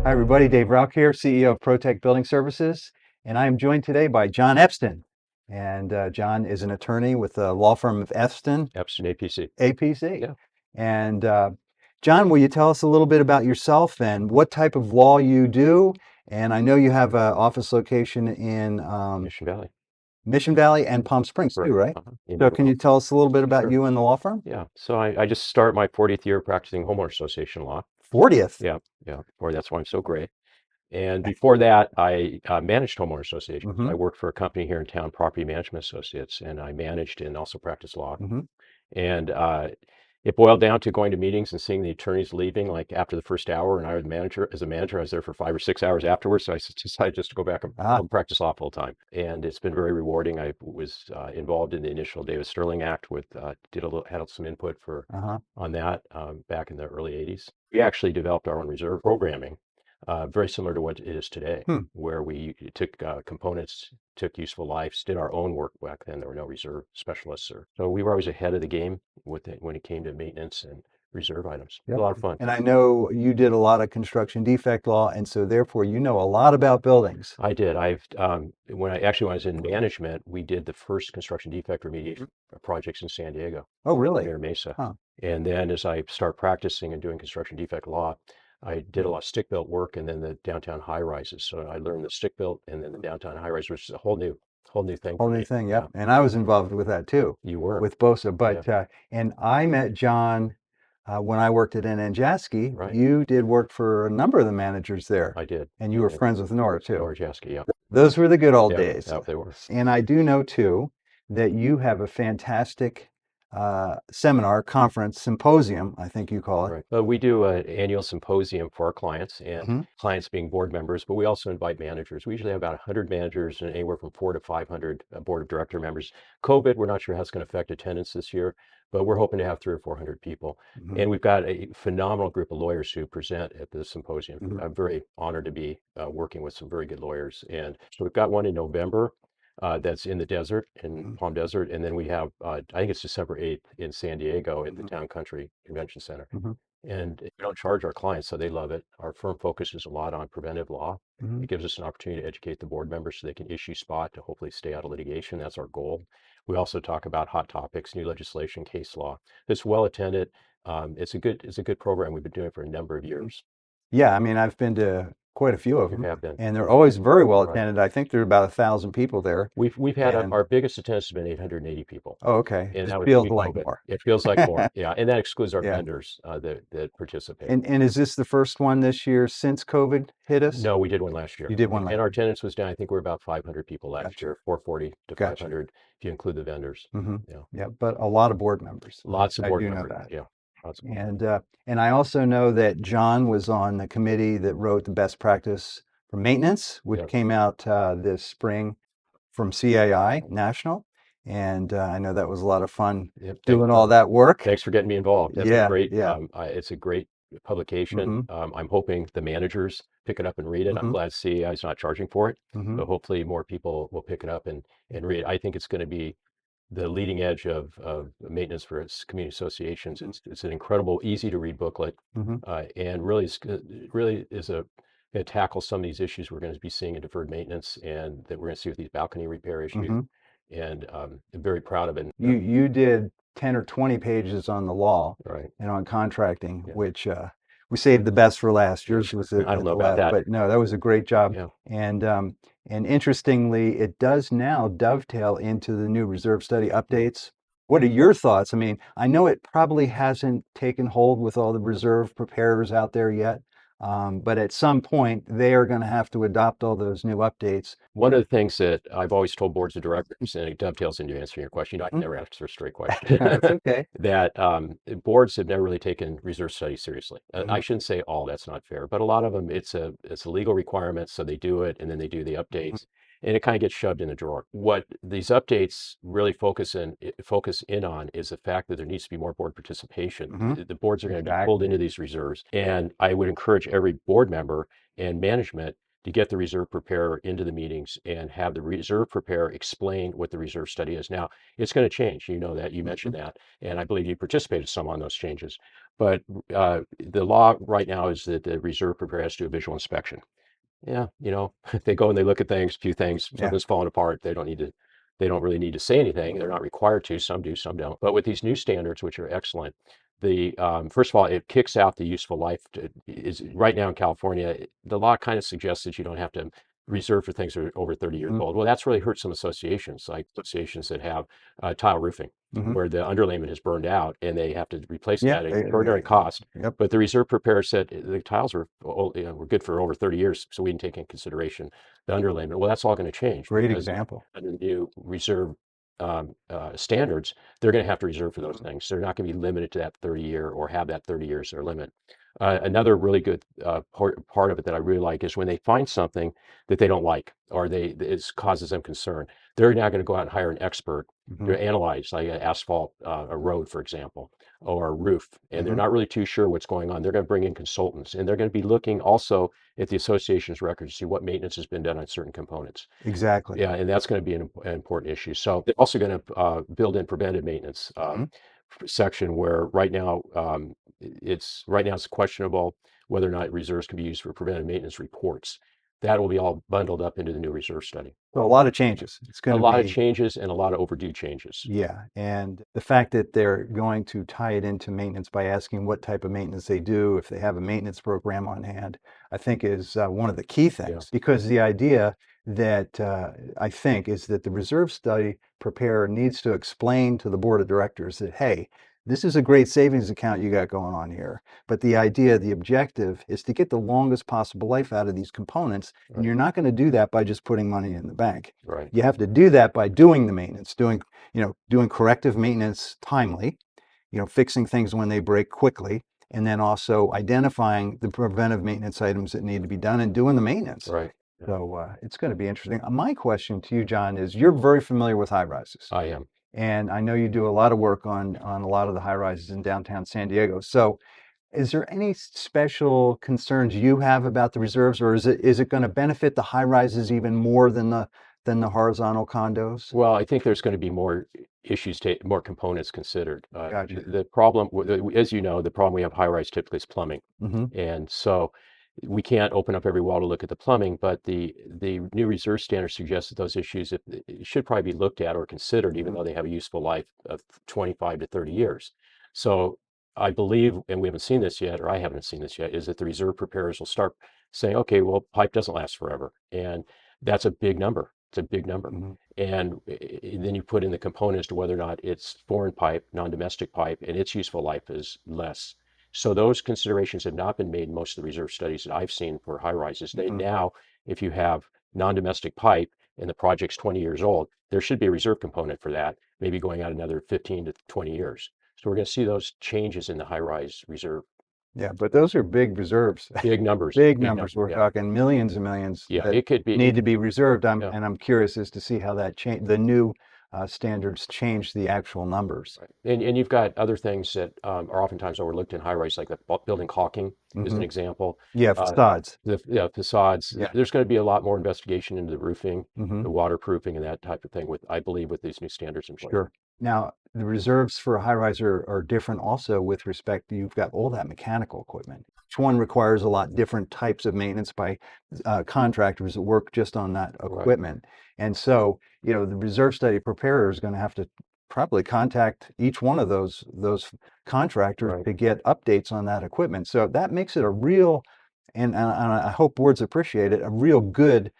Hi, everybody. Dave Rauch here, CEO of ProTech Building Services, and I am joined today by Jon Epsten. And Jon is an attorney with the law firm of Epsten, Epsten APC. APC. Yeah. And Jon, will you tell us a little bit about yourself and what type of law you do? And I know you have an office location in Mission Valley. Mission Valley and Palm Springs too, Correct. right? In So can you Riverwalk. tell us a little bit about Sure. you and the law firm? Yeah. So I just start my 40th year practicing homeowner association law. 40th. Yeah. Yeah. Or that's why I'm so great. And before that, I managed homeowner associations. Mm-hmm. I worked for a company here in town, Property Management Associates, and I managed and also practiced law. Mm-hmm. And it boiled down to going to meetings and seeing the attorneys leaving like after the first hour. And I was manager, as a manager, I was there for 5 or 6 hours afterwards. So I decided just to go back and practice law full time. And it's been very rewarding. I was involved in the initial Davis Sterling Act with, had some input for on that back in the early 80s. We actually developed our own reserve programming. Very similar to what it is today, where we took components, took useful lives, did our own work back then. There were no reserve specialists, so we were always ahead of the game with it when it came to maintenance and reserve items. It was a lot of fun. And I know you did a lot of construction defect law, and so therefore you know a lot about buildings. I did. When I was in management, we did the first construction defect remediation projects in San Diego. Oh, really? Near Mesa. Huh. And then as I start practicing and doing construction defect law, I did a lot of stick built work and then the downtown high rises. So I learned the stick built and then the downtown high rise, which is a whole new thing. Whole new thing, yep. And I was involved with that too. You were. With BOSA, but and I met Jon when I worked at Jaski. Right. You did work for a number of the managers there. I did. And you were friends with Nora too. Nora Jaski, yeah. Those were the good old days. Yeah, they were. And I do know too that you have a fantastic seminar, conference, symposium, I think you call it. Right. Well, we do an annual symposium for our clients and clients being board members, but we also invite managers. We usually have about 100 managers and anywhere from 400 to 500 board of director members. COVID, we're not sure how it's going to affect attendance this year, but we're hoping to have 300 or 400 people. And we've got a phenomenal group of lawyers who present at the symposium. I'm very honored to be working with some very good lawyers. And so we've got one in November. That's in the desert, in Palm Desert. And then we have, I think it's December 8th in San Diego at the Town Country Convention Center. And we don't charge our clients, so they love it. Our firm focuses a lot on preventive law. It gives us an opportunity to educate the board members so they can issue spot to hopefully stay out of litigation. That's our goal. We also talk about hot topics, new legislation, case law. It's well attended. It's a good program. We've been doing it for a number of years. Yeah, I mean, I've been to quite a few of them, have been. and they're always very well attended. I think there are about 1,000 people there. We've had our biggest attendance has been 880 people. Oh, okay. And it feels like more. It feels like more. Yeah, and that excludes our vendors that participate. And is this the first one this year since COVID hit us? No, we did one last year. You did one last year. And our attendance was down. I think we're about 500 people last year, 440 to 500 if you include the vendors. Yeah, but a lot of board members. Lots of board I do members. know that. Yeah. And I also know that Jon was on the committee that wrote the best practice for maintenance, which came out this spring from CAI National. And I know that was a lot of fun doing all that work. Thanks for getting me involved. That's great. It's a great publication. I'm hoping the managers pick it up and read it. I'm glad CAI is not charging for it, but hopefully more people will pick it up and read it. I think it's going to be the leading edge of maintenance for its community associations. It's an incredible, easy to read booklet, and really is going to tackle some of these issues we're going to be seeing in deferred maintenance, and that we're going to see with these balcony repair issues. And I'm very proud of it. You did 10 or 20 pages on the law, right, and on contracting, which we saved the best for last. Yours was I don't know about that, but no, that was a great job. And interestingly, it does now dovetail into the new reserve study updates. What are your thoughts? I mean, I know it probably hasn't taken hold with all the reserve preparers out there yet, but at some point they are going to have to adopt all those new updates. One of the things that I've always told boards of directors, and it dovetails into answering your question, I never answer a straight question. That's okay. That boards have never really taken reserve studies seriously. I shouldn't say all, that's not fair, but a lot of them, it's a legal requirement, so they do it, and then they do the updates. And it kind of gets shoved in a drawer. What these updates really focus in on is the fact that there needs to be more board participation. The boards are going to be pulled into these reserves. And I would encourage every board member and management to get the reserve preparer into the meetings and have the reserve preparer explain what the reserve study is. Now, it's going to change. You know that. You mentioned that. And I believe you participated some on those changes. But the law right now is that the reserve preparer has to do a visual inspection. Yeah, if they go and they look at things, a few things, Yeah. something's falling apart, they don't really need to say anything. They're not required to. Some do, some don't. But with these new standards, which are excellent, the first of all, it kicks out the useful life. Is right now in California, the law kind of suggests that you don't have to reserve for things that are over 30 years old. Well, that's really hurt some associations, like associations that have tile roofing, where the underlayment has burned out and they have to replace Yeah, that at extraordinary cost. yep. But the reserve preparer said the tiles were were good for over 30 years, so we didn't take into consideration the underlayment. Well, that's all going to change Great because example. under the new reserve standards, they're going to have to reserve for those things. So they're not going to be limited to that 30-year or have that 30 years or limit. Another really good part of it that I really like is when they find something that they don't like or it causes them concern, they're now going to go out and hire an expert to analyze, like an asphalt, a road, for example, or a roof, and they're not really too sure what's going on. They're going to bring in consultants, and they're going to be looking also at the association's records to see what maintenance has been done on certain components. Exactly. Yeah, and that's going to be an important issue. So they're also going to build in preventive maintenance section where right now it's questionable whether or not reserves can be used for preventive maintenance reports. That will be all bundled up into the new reserve study. So a lot of changes. It's A going to lot of be, changes and a lot of overdue changes. yeah. And the fact that they're going to tie it into maintenance by asking what type of maintenance they do, if they have a maintenance program on hand, I think is one of the key things. Because the idea that I think is that the reserve study preparer needs to explain to the board of directors that, hey, this is a great savings account you got going on here. But the idea, the objective is to get the longest possible life out of these components. And you're not going to do that by just putting money in the bank. Right. You have to do that by doing the maintenance, doing corrective maintenance timely, fixing things when they break quickly, and then also identifying the preventive maintenance items that need to be done and doing the maintenance. Right. So it's going to be interesting. My question to you, John, is you're very familiar with high rises. I am. And I know you do a lot of work on a lot of the high rises in downtown San Diego. So is there any special concerns you have about the reserves, or is it going to benefit the high rises even more than the horizontal condos? Well, I think there's going to be more issues, more components considered. Gotcha. The problem, as you know, the problem we have high rise typically is plumbing. And so we can't open up every wall to look at the plumbing, but the new reserve standard suggests that those issues should probably be looked at or considered, even though they have a useful life of 25 to 30 years. So I believe, and we haven't seen this yet, or I haven't seen this yet, is that the reserve preparers will start saying, okay, well, pipe doesn't last forever. And that's a big number. It's a big number. And then you put in the components to whether or not it's foreign pipe, non-domestic pipe, and its useful life is less. So those considerations have not been made in most of the reserve studies that I've seen for high rises. They now, if you have non-domestic pipe and the project's 20 years old, there should be a reserve component for that, maybe going out another 15 to 20 years. So we're going to see those changes in the high rise reserve. Yeah, but those are big reserves. Big numbers. Big numbers. We're talking millions and millions Yeah, that it could be. need to be reserved. Yeah. And I'm curious as to see how the new standards change the actual numbers. Right. And you've got other things that are oftentimes overlooked in high rise, like the building caulking is an example. Yeah, facades. Facades. Yeah. There's going to be a lot more investigation into the roofing, the waterproofing, and that type of thing. I believe with these new standards in place. Sure. Now, the reserves for a high rise are different also with respect to you've got all that mechanical equipment. Each one requires a lot different types of maintenance by contractors that work just on that equipment. And so, the reserve study preparer is going to have to probably contact each one of those contractors to get updates on that equipment. So that makes it a real, and I hope boards appreciate it, a real good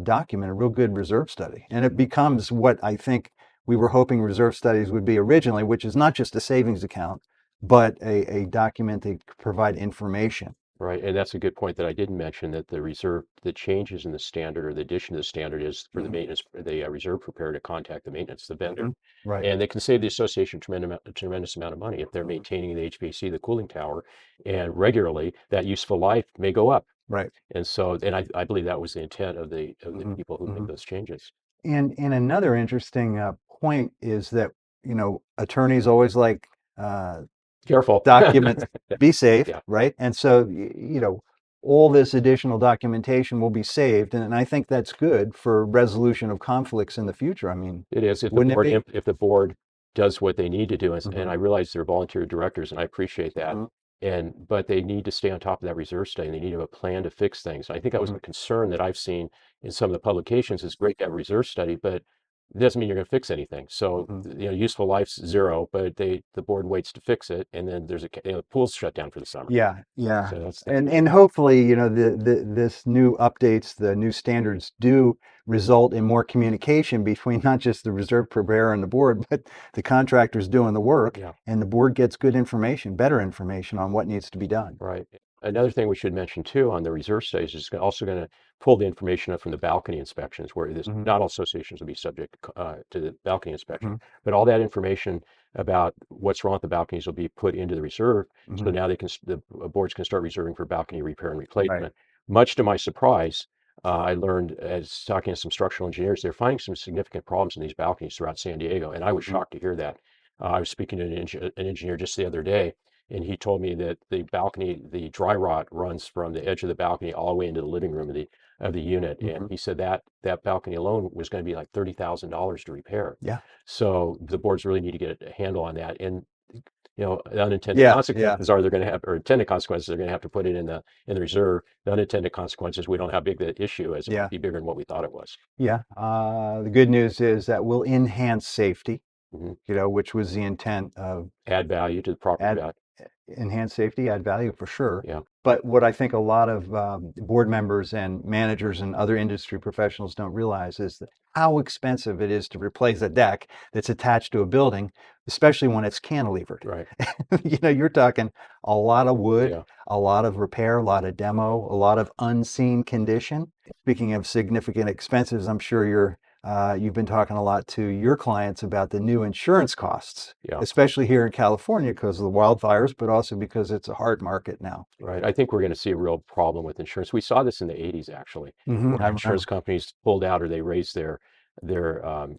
document, a real good reserve study. And it becomes what I think we were hoping reserve studies would be originally, which is not just a savings account, but a document that could provide information. Right, and that's a good point that I didn't mention, that the changes in the standard or the addition to the standard is for the maintenance, the reserve preparer to contact the maintenance, the vendor. Right. And they can save the association a tremendous amount of money if they're maintaining the HVAC, the cooling tower, and regularly that useful life may go up. Right. And so, and I believe that was the intent of the people who made those changes. And another interesting point is that, attorneys always like Careful. documents, be safe, Yeah. right? And so, all this additional documentation will be saved. And I think that's good for resolution of conflicts in the future. I mean, It is wouldn't it be? if the board does what they need to do, and Hmm. I realize they're volunteer directors, and I appreciate that. Hmm. But they need to stay on top of that reserve study, and they need to have a plan to fix things. I think that was Hmm. a concern that I've seen in some of the publications. It's great to have a reserve study, but it doesn't mean you're going to fix anything. So, Hmm. useful life's zero, but the board waits to fix it, and then the pool's shut down for the summer. Yeah, yeah. So that's And hopefully, this new updates, the new standards do result in more communication between not just the reserve preparer and the board, but the contractors doing the work, yeah. and the board gets good information, better information on what needs to be done. Right. Another thing we should mention too on the reserve studies is also going to pull the information up from the balcony inspections, where this Hmm. not all associations will be subject to the balcony inspection, Hmm. but all that information about what's wrong with the balconies will be put into the reserve. So Hmm. now the boards can start reserving for balcony repair and Right. replacement. Much to my surprise, I learned as talking to some structural engineers, they're finding some significant problems in these balconies throughout San Diego, and I was Hmm. shocked to hear that. I was speaking to an engineer just the other day, and he told me that the balcony, the dry rot runs from the edge of the balcony all the way into the living room of the unit. And Hmm. he said that balcony alone was going to be like $30,000 to repair. Yeah. So the boards really need to get a handle on that. And the unintended Yeah. Yeah. consequences are they're going to have, or intended consequences, they're going to have to put it in the reserve. The unintended consequences, we don't know how big the issue is. It might Yeah. be bigger than what we thought it was. Yeah. The good news is that will enhance safety, Hmm. which was the intent of Add value to the property add value. enhance safety, add value for sure. Yeah. But what I think a lot of board members and managers and other industry professionals don't realize is that how expensive it is to replace a deck that's attached to a building, especially when it's cantilevered. Right. You're talking a lot of wood, Yeah. a lot of repair, a lot of demo, a lot of unseen condition. Speaking of significant expenses, I'm sure you've been talking a lot to your clients about the new insurance costs, Yeah. especially here in California because of the wildfires, but also because it's a hard market now. Right. I think we're going to see a real problem with insurance. We saw this in the 80s, actually, I where insurance remember. companies pulled out or they raised their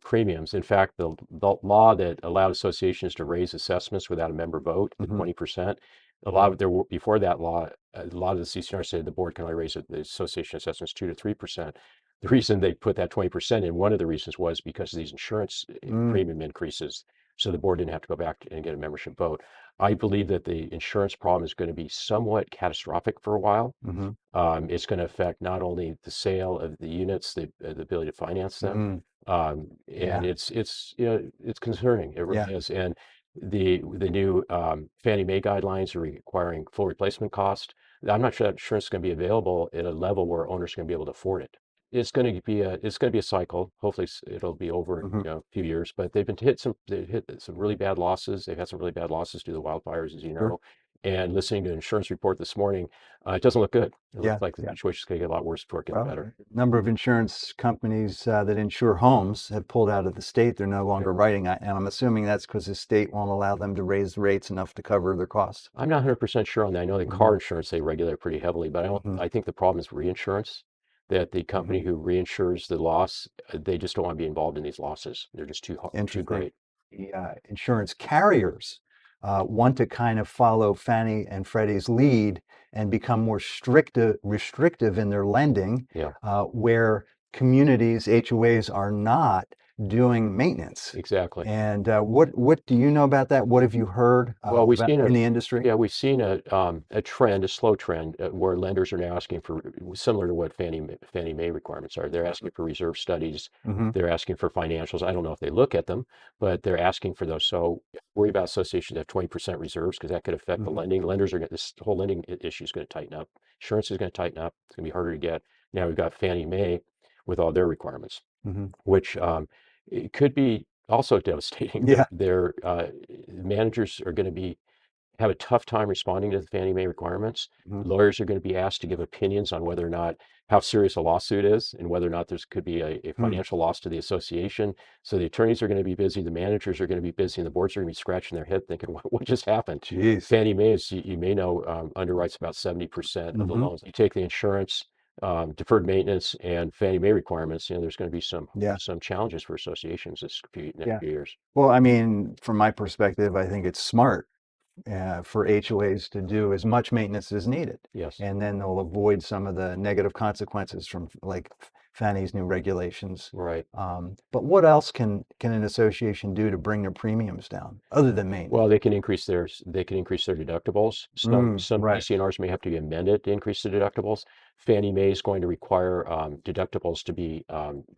premiums. In fact, the law that allowed associations to raise assessments without a member vote to Hmm. 20%, a lot of there were before that law, a lot of the CCR said the board can only raise the association assessments 2 to 3%. The reason they put that 20% in, one of the reasons was because of these insurance Mm. premium increases. So the board didn't have to go back and get a membership vote. I believe that the insurance problem is going to be somewhat catastrophic for a while. Hmm. It's going to affect not only the sale of the units, the ability to finance them, Mm. and Yeah. it's concerning. It really Yeah. is. And the new Fannie Mae guidelines are requiring full replacement cost. I'm not sure that insurance is going to be available at a level where owners are going to be able to afford it. It's going to be a cycle. Hopefully it'll be over in Hmm. a few years. But they've hit some really bad losses. They've had some really bad losses due to the wildfires, as you Sure. know. And listening to an insurance report this morning, it doesn't look good. It looks Yeah. like the Yeah. situation's going to get a lot worse before it gets Well, better. a number of insurance companies that insure homes have pulled out of the state. They're no Right. longer writing, and I'm assuming that's because the state won't allow them to raise rates enough to cover their costs. I'm not 100% sure on that. I know in Hmm. car insurance they regulate pretty heavily, but Hmm. I think the problem is reinsurance. That the company Hmm. who reinsures the loss, they just don't want to be involved in these losses. They're just too Interesting. great. The insurance carriers want to kind of follow Fannie and Freddie's lead and become more restrictive in their lending, Yeah, where communities, HOAs, are not doing maintenance. exactly. And what do you know about that? What have you heard Well, we've about seen in the industry? we've seen a trend, a slow trend, where lenders are now asking for, similar to what Fannie Mae requirements are. They're asking for reserve studies. Hmm. They're asking for financials. I don't know if they look at them, but they're asking for those. So worry about associations that have 20% reserves because that could affect the Hmm. lending. Lenders are this whole lending issue is going to tighten up. Insurance is going to tighten up. It's going to be harder to get. Now we've got Fannie Mae with all their requirements, Hmm. which it could be also devastating. Yeah. Their managers are going to have a tough time responding to the Fannie Mae requirements. Hmm. Lawyers are going to be asked to give opinions on whether or not how serious a lawsuit is and whether or not there's could be a Hmm. financial loss to the association. So the attorneys are going to be busy, the managers are going to be busy, and the boards are going to be scratching their head thinking, what just happened? Jeez. Fannie Mae, as you may know, underwrites about 70% of the Hmm. loans. You take the insurance, deferred maintenance, and Fannie Mae requirements. There's going to be Yeah. some challenges for associations next Yeah. few years. Well, I mean, from my perspective, I think it's smart for HOAs to do as much maintenance as needed. Yes. And then they'll avoid some of the negative consequences from like Fannie's new regulations. Right. But what else can an association do to bring their premiums down other than maintenance? Well, they can increase their deductibles. Some Right. PCNRs may have to be amended to increase the deductibles. Fannie Mae is going to require deductibles to be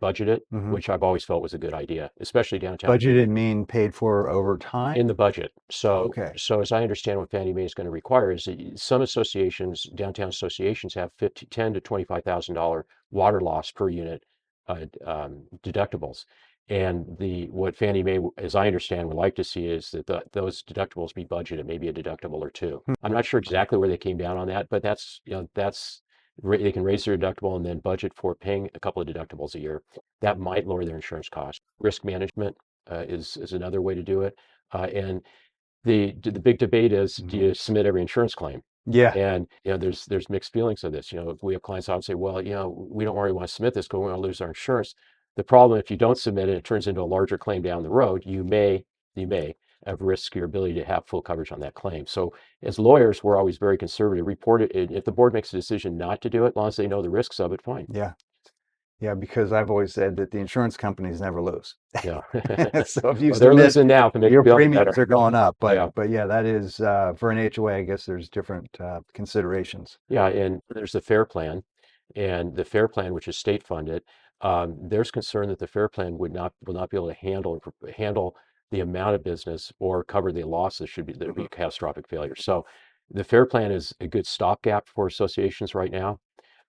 budgeted, Hmm. which I've always felt was a good idea, especially downtown Budgeted mean paid for over time? in the budget. So, Okay. so as I understand what Fannie Mae is going to require is that some associations, downtown associations, have 10 to $25,000 water loss per unit deductibles. And what Fannie Mae, as I understand, would like to see is that those deductibles be budgeted, maybe a deductible or two. Hmm. I'm not sure exactly where they came down on that, but that's they can raise their deductible and then budget for paying a couple of deductibles a year. That might lower their insurance costs. Risk management is another way to do it. And the big debate is, do Mhm. you submit every insurance claim? Yeah. And there's mixed feelings of this. We have clients often say, well, we don't really want to submit this because we want to lose our insurance. The problem, if you don't submit it, it turns into a larger claim down the road. You may have risk your ability to have full coverage on that claim. So as lawyers, we're always very conservative. Report it. If the board makes a decision not to do it, as long as they know the risks of it, fine. Yeah. Yeah, because I've always said that the insurance companies never lose. Yeah. So if you Well, they're submit, losing now to make you your feel premiums better. are going up. Yeah. But yeah, that is for an HOA, I guess there's different considerations. Yeah, and there's the FAIR plan, and the FAIR plan, which is state funded. There's concern that the FAIR plan will not be able to handle the amount of business or cover the losses that would be Mhm. a catastrophic failure. So the FAIR plan is a good stopgap for associations right now,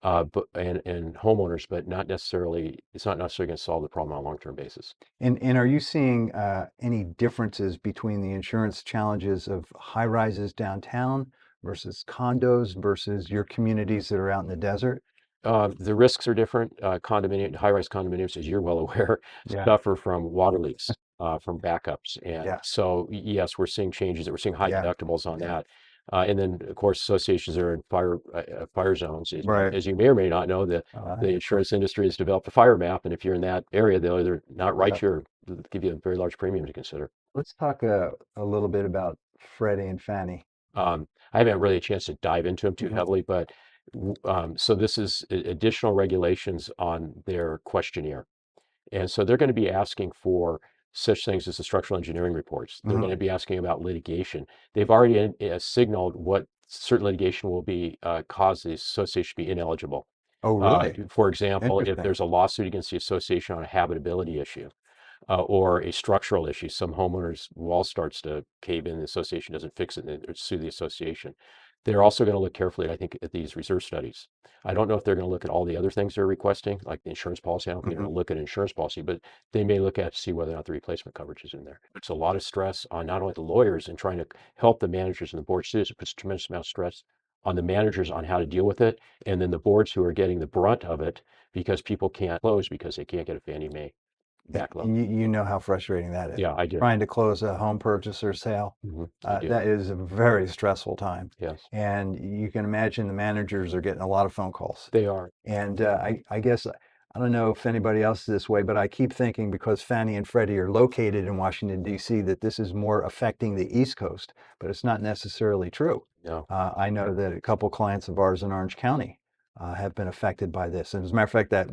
but and homeowners, but not necessarily. It's not necessarily going to solve the problem on a long-term basis. And are you seeing any differences between the insurance challenges of high rises downtown versus condos versus your communities that are out in the desert? The risks are different. High-rise condominiums, as you're well aware, Yeah. suffer from water leaks, from backups. And Yeah. so, yes, we're seeing changes. We're seeing high Yeah. deductibles on Yeah. that. And then, of course, associations are in fire zones. Right. As you may or may not know, the insurance industry has developed a fire map, and if you're in that area, they'll either not Yeah. write you or give you a very large premium to consider. Let's talk a little bit about Freddie and Fannie. I haven't really a chance to dive into them too Mhm. heavily, but so this is additional regulations on their questionnaire. And so they're going to be asking for such things as the structural engineering reports. They're going Mhm. to be asking about litigation. They've already signaled what certain litigation will be cause the association to be ineligible. Oh, really? For example, if Interesting. there's a lawsuit against the association on a habitability issue, or a structural issue. Some homeowners' wall starts to cave in, the association doesn't fix it, and they sue the association. They're also going to look carefully, I think, at these reserve studies. I don't know if they're going to look at all the other things they're requesting, like the insurance policy. I don't think they're Mhm. going to look at insurance policy, but they may look at to see whether or not the replacement coverage is in there. It's a lot of stress on not only the lawyers and trying to help the managers and the board students. It puts a tremendous amount of stress on the managers on how to deal with it, and then the boards who are getting the brunt of it because people can't close because they can't get a Fannie Mae back loan. And you know how frustrating that is. Yeah, I do. Trying to close a home purchase or sale, I do. that is a very stressful time. Yes, And you can imagine the managers are getting a lot of phone calls. they are. And I guess, I don't know if anybody else is this way, but I keep thinking because Fannie and Freddie are located in Washington, D.C., that this is more affecting the East Coast, but it's not necessarily true. No. I know that a couple clients of ours in Orange County have been affected by this. And as a matter of fact, that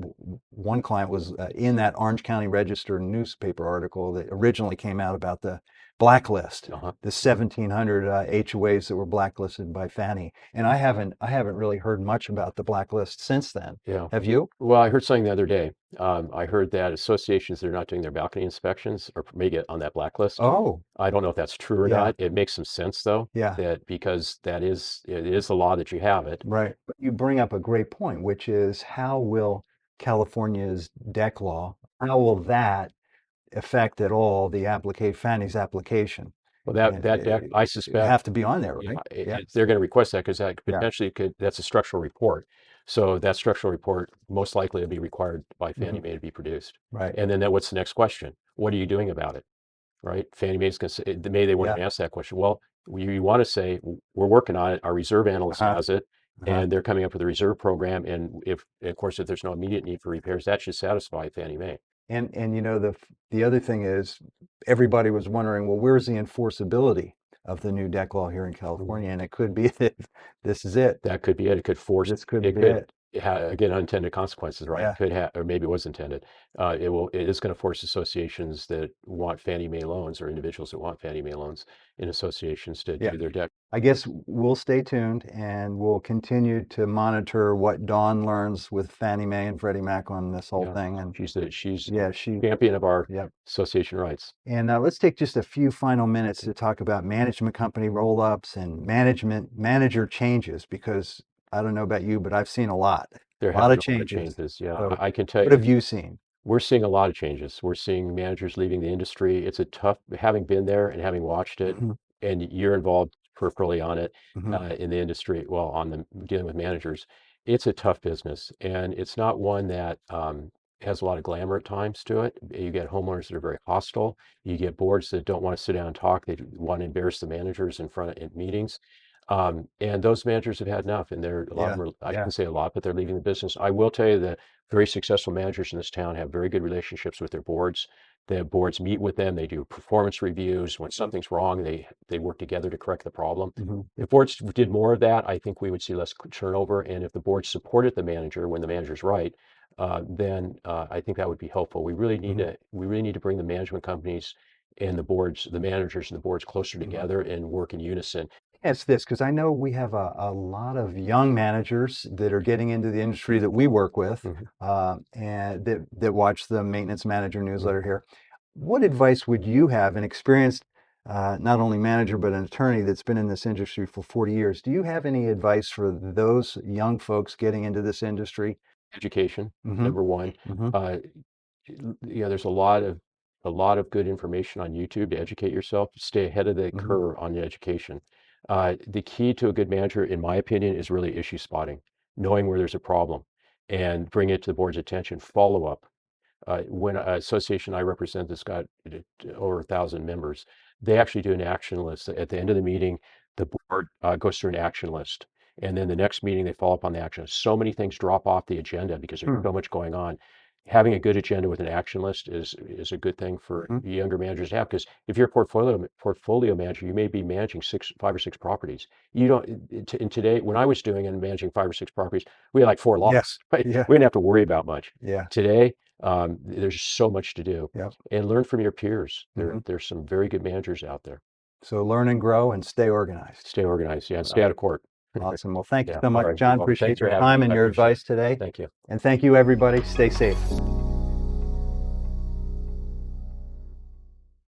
one client was in that Orange County Register newspaper article that originally came out about the blacklist, Uh-huh. the 1,700 HOAs that were blacklisted by Fannie. And I haven't really heard much about the blacklist since then. Yeah. Have you? Well, I heard something the other day. I heard that associations that are not doing their balcony inspections may get on that blacklist. Oh, I don't know if that's true or yeah, not. It makes some sense though, yeah, that because it is the law that you have it. right. But you bring up a great point, which is how will California's deck law, how will that affect at all the Fannie's application? Well, And that deck, I it suspect, have to be on there, yeah, right? Yeah, they're going to request that because that yeah. potentially could. That's a structural report. So that structural report most likely will be required by Fannie Mhm. Mae to be produced. Right. And then what's the next question? What are you doing about it? Right? Fannie Mae's going to say, they wouldn't Yeah. ask that question. Well, you want to say, we're working on it. Our reserve analyst Uh-huh. has it, Uh-huh. and they're coming up with a reserve program. And of course, if there's no immediate need for repairs, that should satisfy Fannie Mae. And the other thing is everybody was wondering, well, where's the enforceability of the new deck law here in California, and it could be that this is it. That could be it. It could force, This could it be could it. again, unintended consequences, right? Yeah. Could have, or maybe it was intended. It is going to force associations that want Fannie Mae loans, or individuals that want Fannie Mae loans in associations, to Yeah. do their deck. I guess we'll stay tuned and we'll continue to monitor what Dawn learns with Fannie Mae and Freddie Mac on this whole Yeah. thing. And She's yeah, she, champion of our yep. association rights. And let's take just a few final minutes to talk about management company roll-ups and manager changes, because I don't know about you, but I've seen a lot There have of been a lot of changes. changes. Yeah, So I can tell what you, have you seen? we're seeing a lot of changes. We're seeing managers leaving the industry. It's a tough, having been there and having watched it, Hmm. and you're involved peripherally on it, Hmm. in the industry, well, on the dealing with managers. It's a tough business, and it's not one that has a lot of glamour at times to it. You get homeowners that are very hostile. You get boards that don't want to sit down and talk. They want to embarrass the managers in front of in meetings. And those managers have had enough, and a lot of Yeah. them are, I Yeah. shouldn't say a lot, but they're leaving the business. I will tell you that very successful managers in this town have very good relationships with their boards. The boards meet with them. They do performance reviews. When something's wrong, they work together to correct the problem. Hmm. If boards did more of that, I think we would see less turnover. And if the board supported the manager when the manager's right, then I think that would be helpful. Hmm. We really need to bring the management companies and the boards, the managers and the boards, closer Hmm. together and work in unison. It's this, because I know we have a lot of young managers that are getting into the industry that we work with, Mhm, and that watch the maintenance manager mhm. newsletter here. What advice would you have, an experienced not only manager but an attorney that's been in this industry for 40 years? Do you have any advice for those young folks getting into this industry? Education, Hmm. number one. Hmm. Uh, there's a lot of good information on YouTube to educate yourself. Stay ahead of the Hmm. curve on your education. The key to a good manager, in my opinion, is really issue spotting, knowing where there's a problem, and bring it to the board's attention. Follow up. When an association I represent that's got over 1,000 members, they actually do an action list. At the end of the meeting, the board goes through an action list. And then the next meeting, they follow up on the action. So many things drop off the agenda because there's so much going on. Having a good agenda with an action list is a good thing for Hmm. younger managers to have, because if you're a portfolio manager, you may be managing 5 or 6 properties. You don't in today, when I was doing and managing 5 or 6 properties, we had like 4 lots, Yes. right? Yeah. We didn't have to worry about much. Yeah. Today, there's so much to do, Yep. and learn from your peers. Hmm. There's some very good managers out there. So learn and grow and stay organized. Stay organized, yeah, and Uh, stay out of court. Awesome. Well, thank you Yeah. so All much, right. You're John. welcome. Thanks Appreciate for your having me. time and I your appreciate it. advice today. Thank you. And thank you, everybody. Stay safe.